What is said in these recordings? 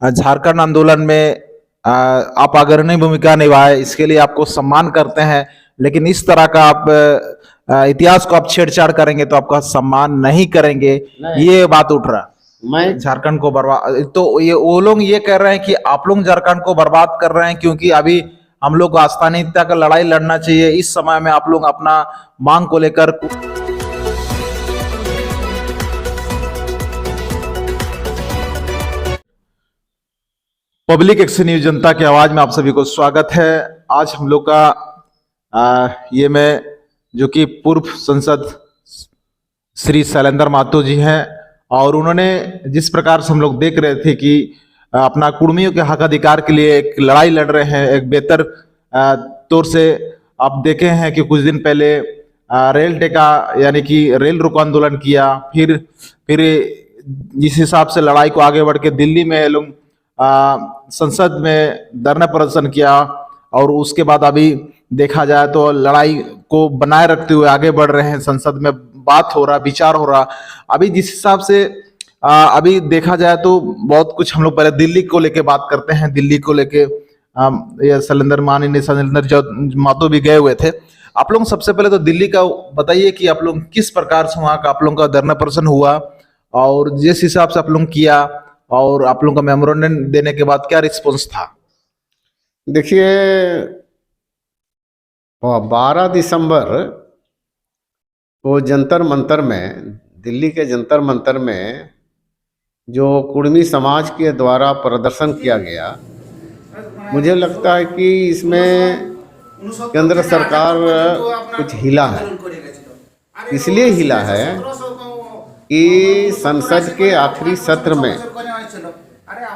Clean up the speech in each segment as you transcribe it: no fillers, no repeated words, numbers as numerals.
झारखंड आंदोलन में आप अग्रणी भूमिका निभाए, इसके लिए आपको सम्मान करते हैं। लेकिन इस तरह का आप इतिहास को आप छेड़छाड़ करेंगे तो आपका सम्मान नहीं करेंगे, ये बात उठ रहा। मैं झारखंड को बर्बाद, तो ये वो लोग ये कह रहे हैं कि आप लोग झारखंड को बर्बाद कर रहे हैं, क्योंकि अभी हम लोग को स्थानीयता का लड़ाई लड़ना चाहिए। इस समय में आप लोग अपना मांग को लेकर। पब्लिक एक्शन न्यूज जनता की आवाज में आप सभी को स्वागत है। आज हम लोग का ये मैं जो कि पूर्व सांसद श्री शैलेंद्र महतो जी हैं, और उन्होंने जिस प्रकार से हम लोग देख रहे थे कि अपना कुर्मियों के हक अधिकार के लिए एक लड़ाई लड़ रहे हैं, एक बेहतर तौर से आप देखे हैं कि कुछ दिन पहले रेल टेका यानी कि रेल रोको आंदोलन किया। फिर जिस हिसाब से लड़ाई को आगे बढ़ के दिल्ली में लोग संसद में धरना प्रदर्शन किया, और उसके बाद अभी देखा जाए तो लड़ाई को बनाए रखते हुए आगे बढ़ रहे हैं। संसद में बात हो रहा, विचार हो रहा। अभी जिस हिसाब से अभी देखा जाए तो बहुत कुछ हम लोग पहले दिल्ली को लेके बात करते हैं। दिल्ली को लेके ये माननीय शैलेंद्र महतो भी गए हुए थे। आप लोग सबसे पहले तो दिल्ली का बताइए कि आप लोग किस प्रकार से वहाँ का आप लोगों का धरना प्रदर्शन हुआ, और जिस हिसाब से आप लोग किया, और आप लोगों का मेमोरेंडम देने के बाद क्या रिस्पॉन्स था? देखिए, 12 दिसंबर को जंतर मंतर में, दिल्ली के जंतर मंतर में जो कुर्मी समाज के द्वारा प्रदर्शन किया गया, मुझे लगता है कि इसमें केंद्र सरकार कुछ हिला है। इसलिए हिला है कि संसद के आखिरी सत्र में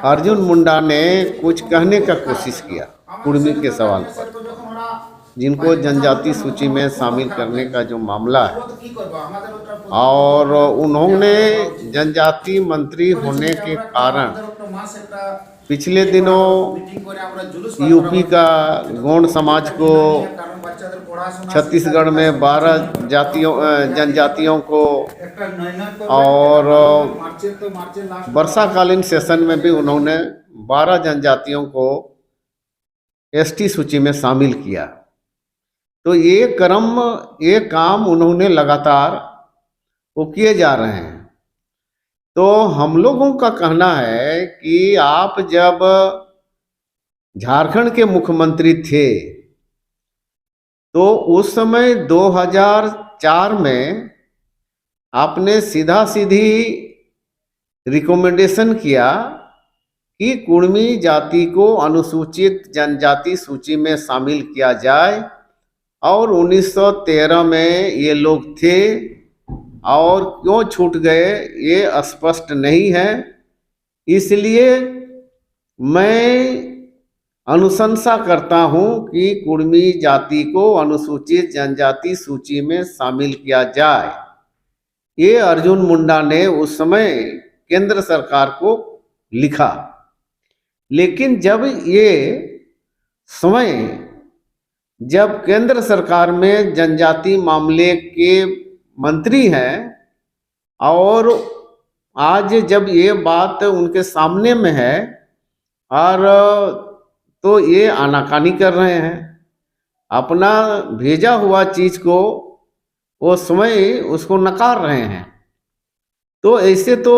अर्जुन मुंडा ने कुछ कहने का कोशिश किया कुर्मी के सवाल पर, जिनको जनजाति सूची में शामिल करने का जो मामला है। और उन्होंने जनजाति मंत्री होने के कारण पिछले दिनों यूपी का गोंड समाज को, छत्तीसगढ़ में 12 जनजातियों को, और वर्षाकालीन सेशन में भी उन्होंने 12 जनजातियों को एसटी सूची में शामिल किया। तो ये काम उन्होंने लगातार वो किए जा रहे हैं। तो हम लोगों का कहना है कि आप जब झारखंड के मुख्यमंत्री थे तो उस समय 2004 में आपने सीधा सीधी रिकमेंडेशन किया कि कुर्मी जाति को अनुसूचित जनजाति सूची में शामिल किया जाए, और 1913 में ये लोग थे, और क्यों छूट गए ये स्पष्ट नहीं है। इसलिए मैं अनुशंसा करता हूं कि कुर्मी जाति को अनुसूचित जनजाति सूची में शामिल किया जाए। ये अर्जुन मुंडा ने उस समय केंद्र सरकार को लिखा। लेकिन जब ये समय, जब केंद्र सरकार में जनजाति मामले के मंत्री हैं, और आज जब ये बात उनके सामने में है, और तो ये आनाकानी कर रहे हैं। अपना भेजा हुआ चीज को वो समय उसको नकार रहे हैं। तो ऐसे तो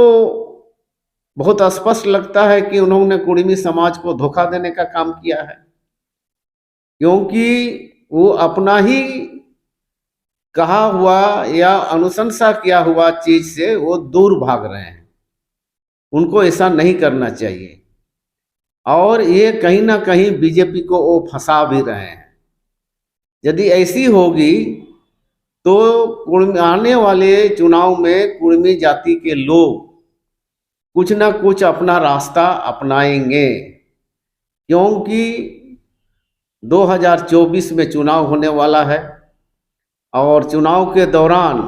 बहुत स्पष्ट लगता है कि उन्होंने कुर्मी समाज को धोखा देने का काम किया है, क्योंकि वो अपना ही कहा हुआ या अनुशंसा किया हुआ चीज से वो दूर भाग रहे हैं। उनको ऐसा नहीं करना चाहिए, और ये कहीं ना कहीं बीजेपी को वो फंसा भी रहे हैं। यदि ऐसी होगी तो आने वाले चुनाव में कुर्मी जाति के लोग कुछ ना कुछ अपना रास्ता अपनाएंगे, क्योंकि 2024 में चुनाव होने वाला है, और चुनाव के दौरान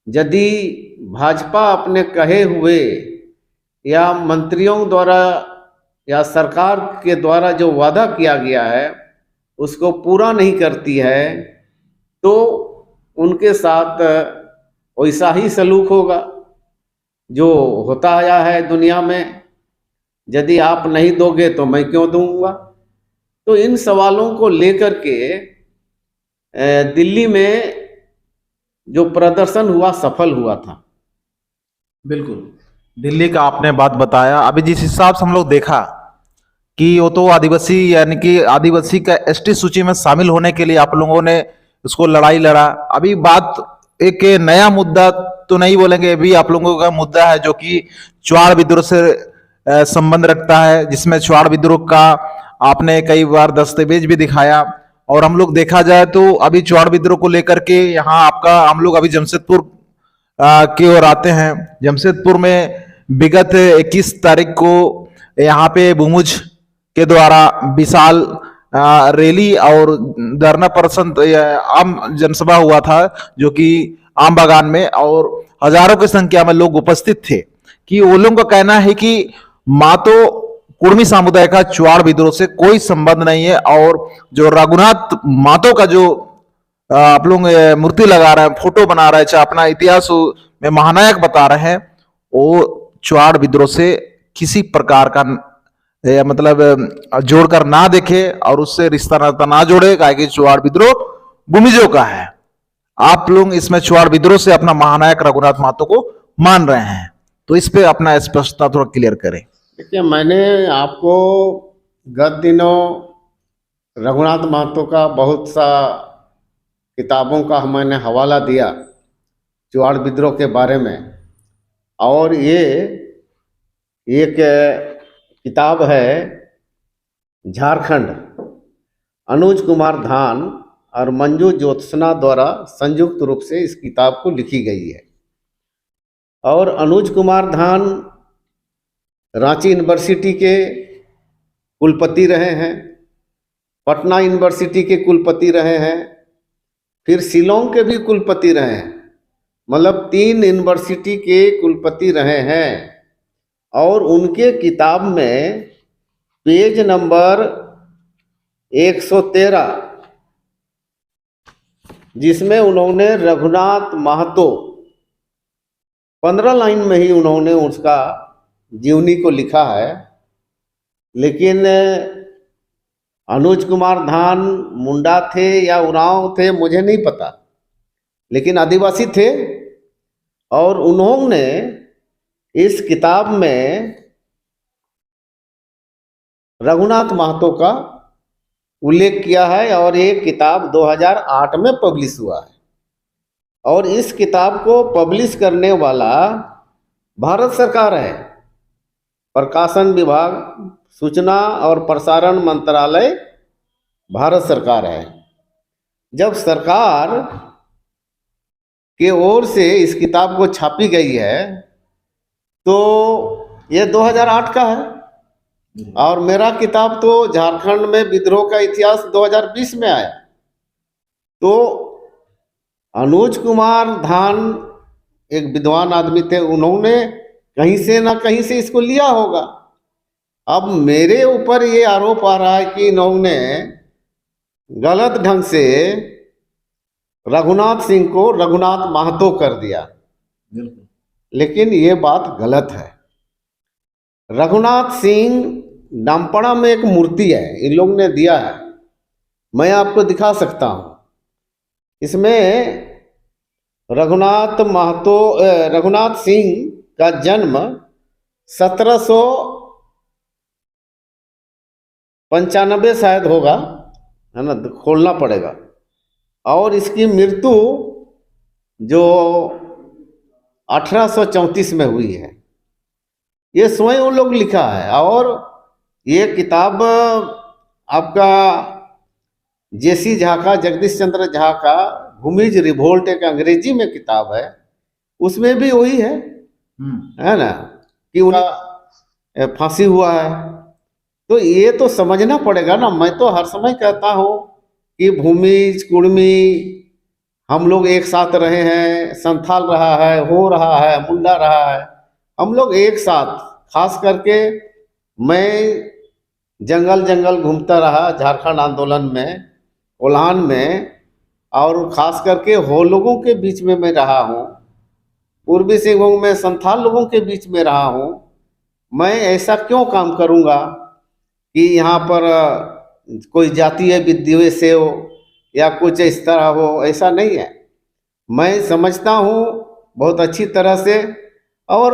यदि भाजपा अपने कहे हुए या मंत्रियों द्वारा या सरकार के द्वारा जो वादा किया गया है उसको पूरा नहीं करती है, तो उनके साथ वैसा ही सलूक होगा जो होता आया है दुनिया में। यदि आप नहीं दोगे तो मैं क्यों दूंगा। तो इन सवालों को लेकर के दिल्ली में जो प्रदर्शन हुआ सफल हुआ था। बिल्कुल। दिल्ली का आपने बात बताया, अभी जिस हिसाब से हम लोग देखा कि वो तो आदिवासी यानी कि आदिवासी का एसटी सूची में शामिल होने के लिए आप लोगों ने उसको लड़ाई लड़ा। अभी बात एक नया मुद्दा तो नहीं बोलेंगे, अभी आप लोगों का मुद्दा है जो कि चुआड़ विद्रोह से संबंध रखता है, जिसमें चुआड़ विद्रोह का आपने कई बार दस्तावेज भी दिखाया। और हम लोग देखा जाए तो अभी चुआड़ विद्रोह को लेकर के यहाँ आपका हम लोग अभी जमशेदपुर की ओर आते हैं। जमशेदपुर में विगत 21 तारीख को यहाँ पे बुमुज के द्वारा विशाल रैली और धरना प्रदर्शन आम जनसभा हुआ था, जो कि आम बागान में, और हजारों की संख्या में लोग उपस्थित थे। कि वो लोगों का कहना है कि मातो कुर्मी समुदाय का चुआड़ विद्रोह से कोई संबंध नहीं है, और जो रघुनाथ मातो का जो आप लोग मूर्ति लगा रहे हैं, फोटो बना रहे हैं, चाहे अपना इतिहास में महानायक बता रहे हैं, वो चुआड़ विद्रोह से किसी प्रकार का मतलब जोड़कर ना देखे और उससे रिश्ता नाता ना जोड़े, कि चुआड़ विद्रोह भूमिजों का है। आप लोग इसमें चुआड़ विद्रोह से अपना महानायक रघुनाथ महतो को मान रहे हैं, तो इस पे अपना स्पष्टता थोड़ा क्लियर करें। देखिए, मैंने आपको गत दिनों रघुनाथ महतो का बहुत सा किताबों का मैंने हवाला दिया चुआड़ विद्रोह के बारे में, और ये एक किताब है झारखंड, अनुज कुमार धान और मंजू ज्योत्सना द्वारा संयुक्त रूप से इस किताब को लिखी गई है। और अनुज कुमार धान रांची यूनिवर्सिटी के कुलपति रहे हैं, पटना यूनिवर्सिटी के कुलपति रहे हैं, फिर शिलोंग के भी कुलपति रहे हैं, मतलब 3 यूनिवर्सिटी के कुलपति रहे हैं। और उनके किताब में पेज नंबर 113, जिसमें उन्होंने रघुनाथ महतो 15 लाइन में ही उन्होंने उसका जीवनी को लिखा है। लेकिन अनुज कुमार धान मुंडा थे या उरांव थे मुझे नहीं पता, लेकिन आदिवासी थे, और उन्होंने इस किताब में रघुनाथ महतो का उल्लेख किया है। और ये किताब 2008 में पब्लिश हुआ है, और इस किताब को पब्लिश करने वाला भारत सरकार है, प्रकाशन विभाग, सूचना और प्रसारण मंत्रालय भारत सरकार है। जब सरकार के ओर से इस किताब को छापी गई है तो ये 2008 का है, और मेरा किताब तो झारखंड में विद्रोह का इतिहास 2020 में आया। तो अनुज कुमार धान एक विद्वान आदमी थे, उन्होंने कहीं से ना कहीं से इसको लिया होगा। अब मेरे ऊपर ये आरोप आ रहा है कि इन्होंने गलत ढंग से रघुनाथ सिंह को रघुनाथ महतो कर दिया, लेकिन ये बात गलत है। रघुनाथ सिंह डामपड़ा में एक मूर्ति है, इन लोग ने दिया है, मैं आपको दिखा सकता हूं। इसमें रघुनाथ सिंह का जन्म 1795 शायद होगा, है ना, खोलना पड़ेगा। और इसकी मृत्यु जो 1834 में हुई है, ये स्वयं उन लोग लिखा है। और ये किताब आपका जेसी झा का, जगदीश चंद्र झा का भूमिज रिवोल्ट एक अंग्रेजी में किताब है, उसमें भी वही है ना, कि उनका फांसी हुआ है। तो ये तो समझना पड़ेगा ना। मैं तो हर समय कहता हूँ कि भूमिज कुर्मी हम लोग एक साथ रहे हैं, संथाल रहा है, हो रहा है, मुंडा रहा है, हम लोग एक साथ। खास करके मैं जंगल जंगल घूमता रहा झारखंड आंदोलन में, कोल्हान में, और खास करके हो लोगों के बीच में मैं रहा हूँ, पूर्वी सिंहभूम में संथाल लोगों के बीच में रहा हूँ। मैं ऐसा क्यों काम करूंगा कि यहाँ पर कोई जातीय विद्वेष हो या कुछ इस तरह हो, ऐसा नहीं है। मैं समझता हूँ बहुत अच्छी तरह से, और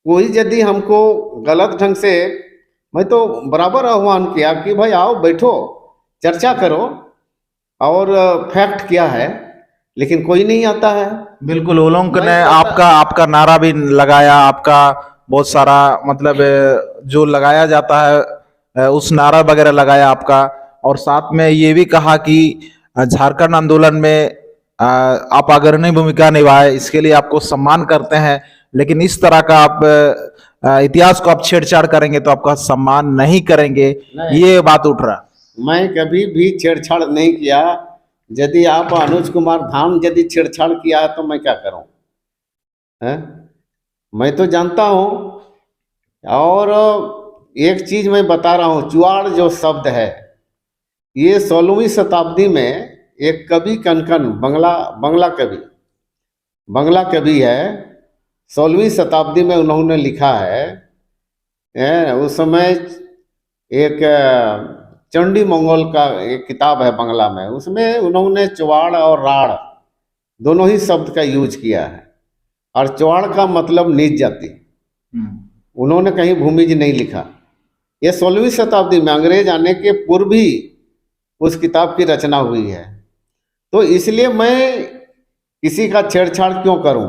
कोई यदि हमको गलत ढंग से, मैं तो बराबर आह्वान किया कि भाई आओ बैठो चर्चा करो और फैक्ट क्या है, लेकिन कोई नहीं आता है। बिल्कुल, वो लोग मैं ने पता- आपका नारा भी लगाया, आपका बहुत सारा मतलब जो लगाया जाता है उस नारा वगैरह लगाया आपका, और साथ में ये भी कहा कि झारखंड आंदोलन में आप अग्रणी भूमिका निभाए, इसके लिए आपको सम्मान करते हैं, लेकिन इस तरह का आप इतिहास को आप छेड़छाड़ करेंगे तो आपका सम्मान नहीं करेंगे, नहीं। ये बात उठ रहा। मैं कभी भी छेड़छाड़ नहीं किया। यदि आप अनुज कुमार धाम यदि छेड़छाड़ किया है तो मैं क्या करूं? हैं? मैं तो जानता हूं। और एक चीज मैं बता रहा हूं, चुआड़ जो शब्द है ये 16वीं शताब्दी में एक कवि कनकन बंगला कवि है, 16वीं शताब्दी में उन्होंने लिखा है। उस समय एक चंडी मंगोल का एक किताब है बंगला में, उसमें उन्होंने चुआड़ और राड़ दोनों ही शब्द का यूज किया है, और चुआड़ का मतलब नीच जाति। उन्होंने कहीं भूमिज नहीं लिखा। ये 16वीं शताब्दी में अंग्रेज आने के पूर्व ही उस किताब की रचना हुई है। तो इसलिए मैं किसी का छेड़छाड़ क्यों करूं?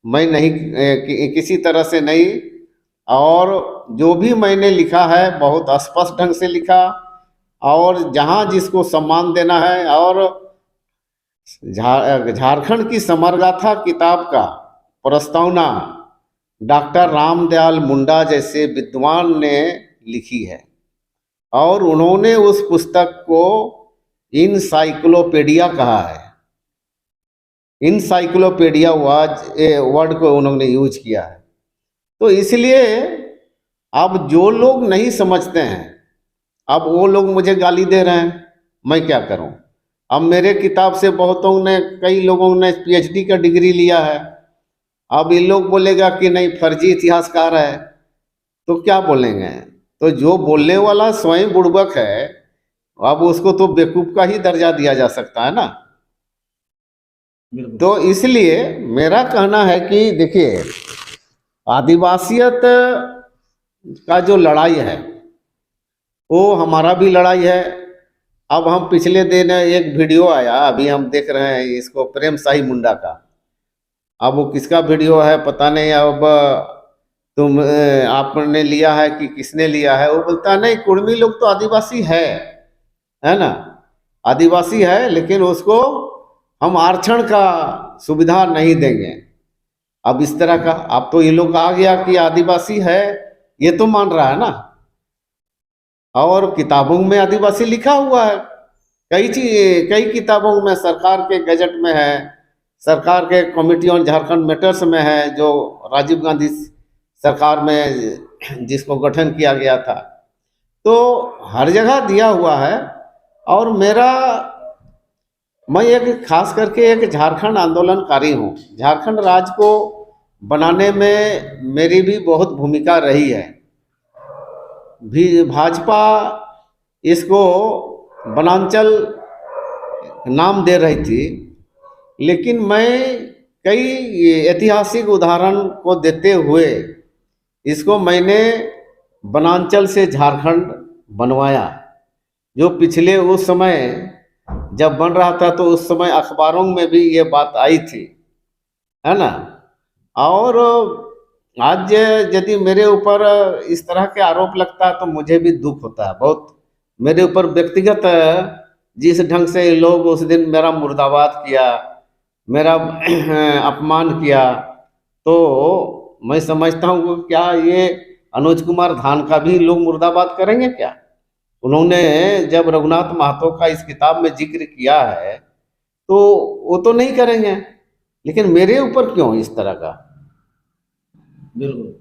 मैं नहीं किसी तरह से नहीं, और जो भी मैंने लिखा है बहुत स्पष्ट ढंग से लिखा, और जहां जिसको सम्मान देना है, और झारखंड की समरगाथा किताब का प्रस्तावना डॉक्टर रामदयाल मुंडा जैसे विद्वान ने लिखी है, और उन्होंने उस पुस्तक को इनसाइक्लोपीडिया कहा है। इनसाइक्लोपीडिया वर्ड को उन्होंने यूज किया है। तो इसलिए अब जो लोग नहीं समझते हैं, अब वो लोग मुझे गाली दे रहे हैं, मैं क्या करूं? अब मेरे किताब से कई लोगों ने पीएचडी का डिग्री लिया है। अब ये लोग बोलेगा कि नहीं फर्जी इतिहासकार है, तो क्या बोलेंगे? तो जो बोलने वाला स्वयं बुड़बक है, अब उसको तो बेवकूफ का ही दर्जा दिया जा सकता है ना। तो इसलिए मेरा कहना है कि देखिए, आदिवासियत का जो लड़ाई है वो हमारा भी लड़ाई है। अब हम पिछले दिन एक वीडियो आया, अभी हम देख रहे हैं इसको, प्रेम शाही मुंडा का। अब वो किसका वीडियो है पता नहीं, अब आपने लिया है कि किसने लिया है। वो बोलता है नहीं कुर्मी लोग तो आदिवासी है ना, आदिवासी है, लेकिन उसको हम आरक्षण का सुविधा नहीं देंगे। अब इस तरह का, अब तो ये लोग आ गया कि आदिवासी है, ये तो मान रहा है ना, और किताबों में आदिवासी लिखा हुआ है। कई किताबों में सरकार के गजट में है, सरकार के कमिटी ऑन झारखंड मैटर्स में है, जो राजीव गांधी सरकार में जिसको गठन किया गया था, तो हर जगह दिया हुआ है। और मैं एक खास करके एक झारखंड आंदोलनकारी हूँ। झारखंड राज्य को बनाने में मेरी भी बहुत भूमिका रही है। भी भाजपा इसको वनांचल नाम दे रही थी, लेकिन मैं कई ऐतिहासिक उदाहरण को देते हुए इसको मैंने वनांचल से झारखंड बनवाया। जो पिछले उस समय जब बन रहा था तो उस समय अखबारों में भी ये बात आई थी, है ना। और आज यदि मेरे ऊपर इस तरह के आरोप लगता है तो मुझे भी दुख होता है बहुत। मेरे ऊपर व्यक्तिगत जिस ढंग से लोग उस दिन मेरा मुर्दाबाद किया, मेरा अपमान किया, तो मैं समझता हूँ कि क्या ये अनुज कुमार धान का भी लोग मुर्दाबाद करेंगे क्या? उन्होंने जब रघुनाथ महतो का इस किताब में जिक्र किया है तो वो तो नहीं करेंगे, लेकिन मेरे ऊपर क्यों इस तरह का? बिल्कुल,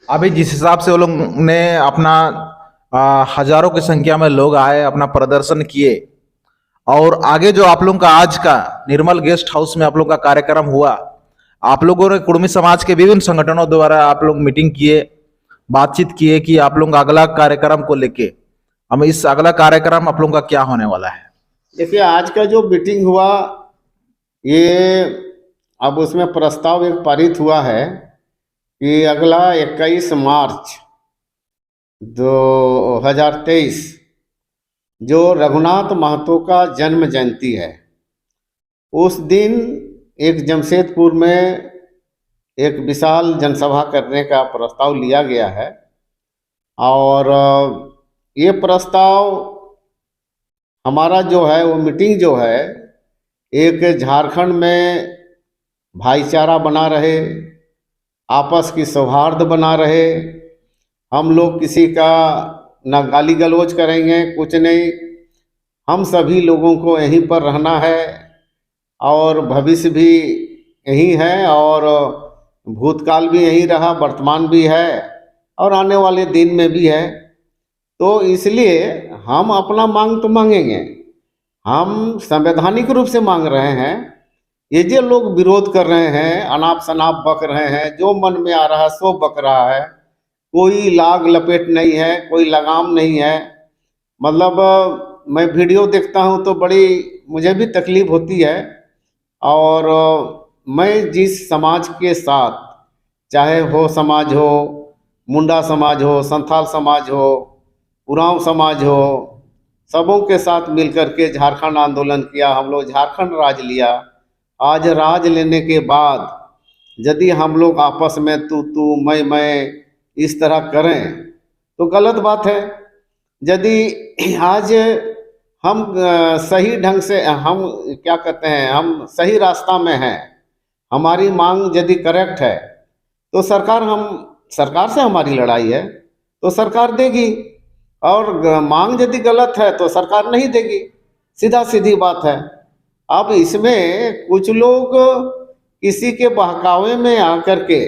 अभी जिस हिसाब से वो लोग ने अपना हजारों की संख्या में लोग आए, अपना प्रदर्शन किए, और आगे जो आप लोगों का आज का निर्मल गेस्ट हाउस में आप लोगों का कार्यक्रम हुआ, आप लोगों ने कुर्मी समाज के विभिन्न संगठनों द्वारा आप लोग मीटिंग किए, बातचीत किए कि आप लोग अगला कार्यक्रम को लेके, हम इस अगला कार्यक्रम आप लोगों का क्या होने वाला है? देखिए, आज का जो मीटिंग हुआ, ये अब उसमें प्रस्ताव एक पारित हुआ है कि अगला 21 मार्च 2023 जो रघुनाथ महतो का जन्म जयंती है, उस दिन एक जमशेदपुर में एक विशाल जनसभा करने का प्रस्ताव लिया गया है। और ये प्रस्ताव हमारा जो है, वो मीटिंग जो है, एक झारखंड में भाईचारा बना रहे, आपस की सौहार्द बना रहे। हम लोग किसी का ना गाली गलौज करेंगे, कुछ नहीं। हम सभी लोगों को यहीं पर रहना है और भविष्य भी यही है, और भूतकाल भी यही रहा, वर्तमान भी है और आने वाले दिन में भी है। तो इसलिए हम अपना मांग तो मांगेंगे, हम संवैधानिक रूप से मांग रहे हैं। ये जो लोग विरोध कर रहे हैं, अनाप शनाप बक रहे हैं, जो मन में आ रहा है सो बक रहा है, कोई लाग लपेट नहीं है, कोई लगाम नहीं है। मतलब मैं वीडियो देखता हूँ तो बड़ी मुझे भी तकलीफ होती है। और मैं जिस समाज के साथ, चाहे हो समाज हो, मुंडा समाज हो, संथाल समाज हो, उरांव समाज हो, सबों के साथ मिलकर के झारखंड आंदोलन किया, हम लोग झारखंड राज लिया। आज राज लेने के बाद यदि हम लोग आपस में तू मैं इस तरह करें तो गलत बात है। यदि आज हम सही ढंग से, हम क्या कहते हैं, हम सही रास्ता में हैं, हमारी मांग यदि करेक्ट है तो सरकार से हमारी लड़ाई है तो सरकार देगी, और मांग यदि गलत है तो सरकार नहीं देगी। सीधा सीधी बात है। अब इसमें कुछ लोग किसी के बहकावे में आकर के,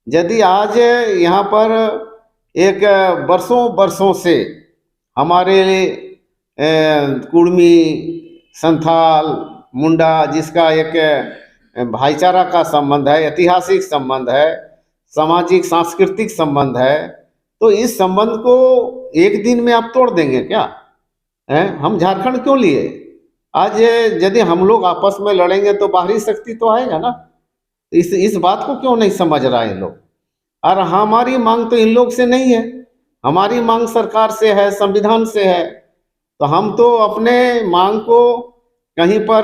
यदि आज यहाँ पर एक बरसों से हमारे कुर्मी, संथाल, मुंडा, जिसका एक भाईचारा का संबंध है, ऐतिहासिक संबंध है, सामाजिक सांस्कृतिक संबंध है, तो इस संबंध को एक दिन में आप तोड़ देंगे क्या? हम झारखंड क्यों लिए? आज यदि हम लोग आपस में लड़ेंगे तो बाहरी शक्ति तो आएगा ना। इस बात को क्यों नहीं समझ रहा है लोग? और हमारी मांग तो इन लोग से नहीं है, हमारी मांग सरकार से है, संविधान से है। तो हम तो अपने मांग को कहीं पर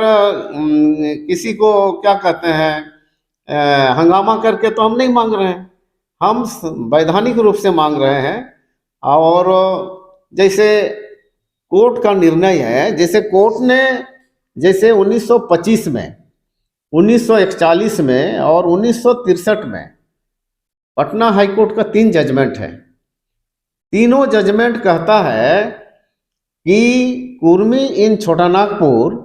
किसी को क्या कहते हैं, हंगामा करके तो हम नहीं मांग रहे हैं, हम वैधानिक रूप से मांग रहे हैं। और जैसे कोर्ट का निर्णय है, जैसे कोर्ट ने, जैसे 1925 में, 1941 में और 1963 में पटना हाईकोर्ट का 3 जजमेंट है। तीनों जजमेंट कहता है कि Kurmi in Chotanagpur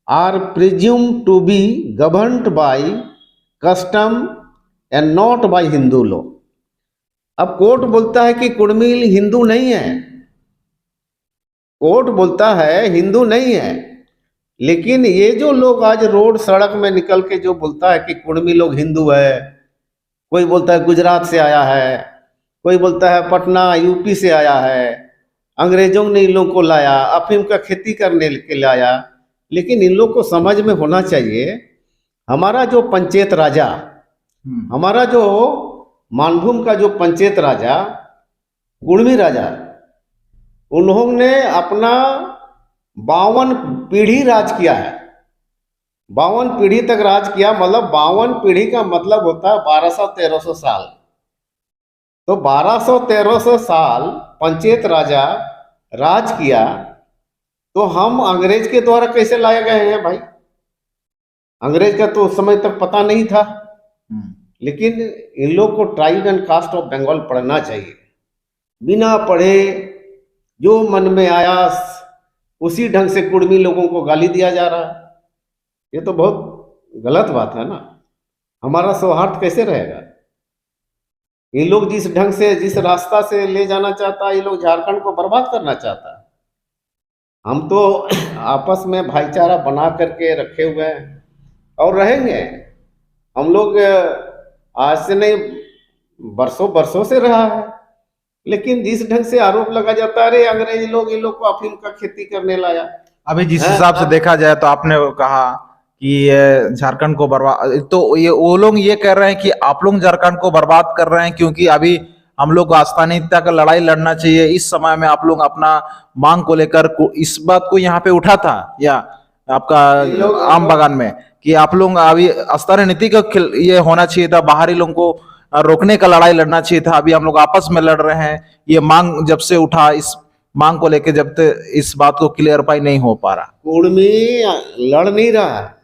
are presume to be governed by custom and not by Hindu law. अब कोर्ट बोलता है कि कुर्मी हिंदू नहीं है, कोर्ट बोलता है हिंदू नहीं है, लेकिन ये जो लोग आज रोड सड़क में निकल के जो बोलता है कि कुर्मी लोग हिंदू है, कोई बोलता है गुजरात से आया है, कोई बोलता है पटना यूपी से आया है, अंग्रेजों ने इन लोगों को लाया, अफीम का खेती करने के लाया। लेकिन इन लोग को समझ में होना चाहिए, हमारा जो पंचायत राजा, हमारा जो मानभूम का जो पंचायत राजा, कुर्मी राजा, उन्होंने अपना 52 पीढ़ी राज किया है। 52 पीढ़ी तक राज किया, मतलब 52 पीढ़ी का मतलब होता है 1200-1300 साल। तो 1200-1300 साल पंचायत राजा राज किया, तो हम अंग्रेज के द्वारा कैसे लाए गए हैं भाई? अंग्रेज का तो उस समय तक पता नहीं था। लेकिन इन लोग को tribe and caste of Bengal पढ़ना चाहिए। बिना पढ़े जो मन में आया उसी ढंग से कुर्मी लोगों को गाली दिया जा रहा है। ये तो बहुत गलत बात है ना। हमारा सौहार्द कैसे रहेगा? ये लोग जिस ढंग से, जिस रास्ता से ले जाना चाहता है, ये लोग झारखंड को बर्बाद करना चाहता है। हम तो आपस में भाईचारा बना करके रखे हुए हैं और रहेंगे। हम लोग आज से नहीं, वर्षों वर्षों से रहा है। लेकिन जिस ढंग से आरोप लगा जाता है, अरे अंग्रेज लोग इन लोग को अफीम का खेती करने लाया अभी जिस है। हिसाब से देखा जाए तो आपने कहा कि ये झारखंड को बर्बाद, तो ये वो लोग ये कह रहे हैं कि आप लोग झारखंड को बर्बाद कर रहे हैं क्योंकि अभी हम लोग को स्थानीयता का लड़ाई लड़ना चाहिए। इस समय में आप लोग अपना मांग को लेकर इस बात को यहाँ पे उठा था या आपका आम बागान में कि आप लोग अभी स्थानीय नीति का ये होना चाहिए था, बाहरी लोगों को रोकने का लड़ाई लड़ना चाहिए था। अभी हम लोग आपस में लड़ रहे हैं। ये मांग जब से उठा, इस मांग को लेकर जब तक इस बात को क्लियरफाई नहीं हो पा रहा। कुर्मी लड़ नहीं रहा है।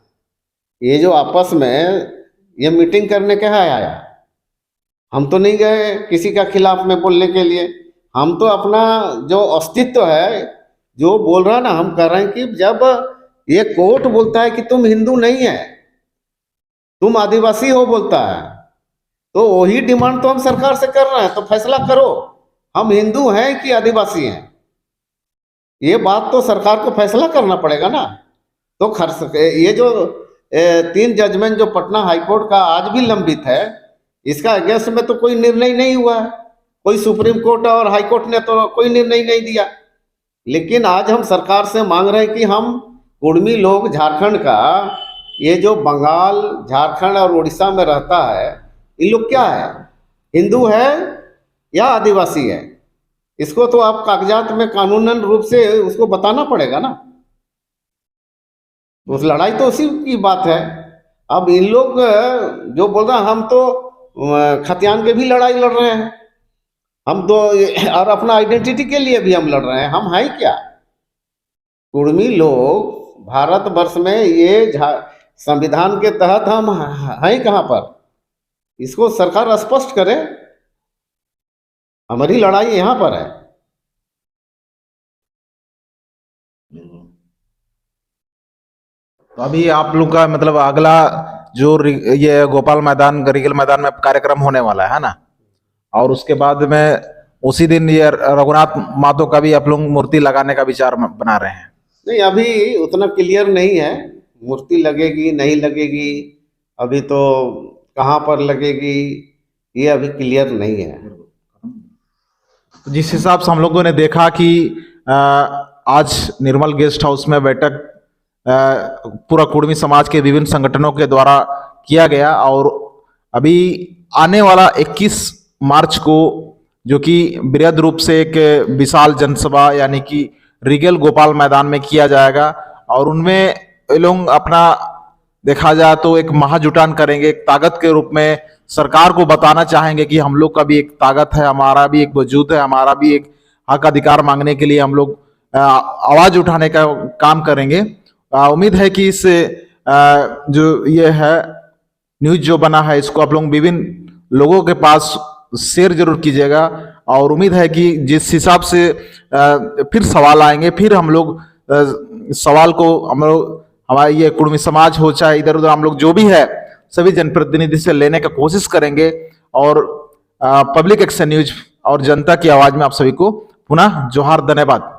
ये जो आपस में ये मीटिंग करने क्या आया, हम तो नहीं गए किसी का खिलाफ में बोलने के लिए। हम तो अपना जो अस्तित्व है, जो बोल रहा है ना, हम कह रहे हैं कि जब ये कोर्ट बोलता है कि तुम हिंदू नहीं है, तुम आदिवासी हो बोलता है, तो वही डिमांड तो हम सरकार से कर रहे हैं। तो फैसला करो, हम हिंदू हैं कि आदिवासी हैं। ये बात तो सरकार को फैसला करना पड़ेगा ना। तो खर्च ये जो 3 जजमेंट जो पटना हाईकोर्ट का आज भी लंबित है, इसका अगेंस्ट में तो कोई निर्णय नहीं हुआ है। कोई सुप्रीम कोर्ट और हाई कोर्ट ने तो कोई निर्णय नहीं दिया। लेकिन आज हम सरकार से मांग रहे हैं कि हम कुर्मी लोग झारखंड का, ये जो बंगाल, झारखंड और उड़ीसा में रहता है, इन लोग क्या है, हिंदू है या आदिवासी है? इसको तो आप कागजात में कानूनन रूप से उसको बताना पड़ेगा ना। उस लड़ाई तो उसी की बात है। अब इन लोग जो बोल रहे हैं, हम तो खतियान के भी लड़ाई लड़ रहे हैं, हम तो, और अपना आइडेंटिटी के लिए भी हम लड़ रहे हैं। हम हैं क्या? कुर्मी लोग भारतवर्ष में ये संविधान के तहत हम हैं कहाँ पर? इसको सरकार स्पष्ट करे। हमारी लड़ाई यहाँ पर है। तो अभी आप लोग का मतलब अगला जो ये गोपाल मैदान, रिगल मैदान में कार्यक्रम होने वाला है ना, और उसके बाद में उसी दिन ये रघुनाथ मातो का भी आप लोग मूर्ति लगाने का विचार बना रहे हैं? नहीं, अभी उतना क्लियर नहीं है, मूर्ति लगेगी नहीं लगेगी, अभी तो कहाँ पर लगेगी ये अभी क्लियर नहीं है। जिस हिसाब से हम लोगों ने देखा कि आज निर्मल गेस्ट हाउस में बैठक पूरा कुर्मी समाज के विभिन्न संगठनों के द्वारा किया गया, और अभी आने वाला 21 मार्च को जो कि बृहद रूप से एक विशाल जनसभा यानी कि रिगल गोपाल मैदान में किया जाएगा, और उनमें लोग अपना देखा जाए तो एक महाजुटान करेंगे, एक ताकत के रूप में सरकार को बताना चाहेंगे कि हम लोग का भी एक ताकत है, हमारा भी एक वजूद है, हमारा भी एक हक अधिकार मांगने के लिए हम लोग आवाज उठाने का काम करेंगे। उम्मीद है कि इस जो ये है न्यूज जो बना है, इसको आप लोग विभिन्न लोगों के पास शेयर जरूर कीजिएगा, और उम्मीद है कि जिस हिसाब से फिर सवाल आएंगे, फिर हम लोग सवाल को हम लोग, हमारा ये कुर्मी समाज हो चाहे इधर उधर, हम लोग जो भी है सभी जनप्रतिनिधि से लेने का कोशिश करेंगे, और पब्लिक एक्शन न्यूज और जनता की आवाज में आप सभी को पुनः जोहार, धन्यवाद।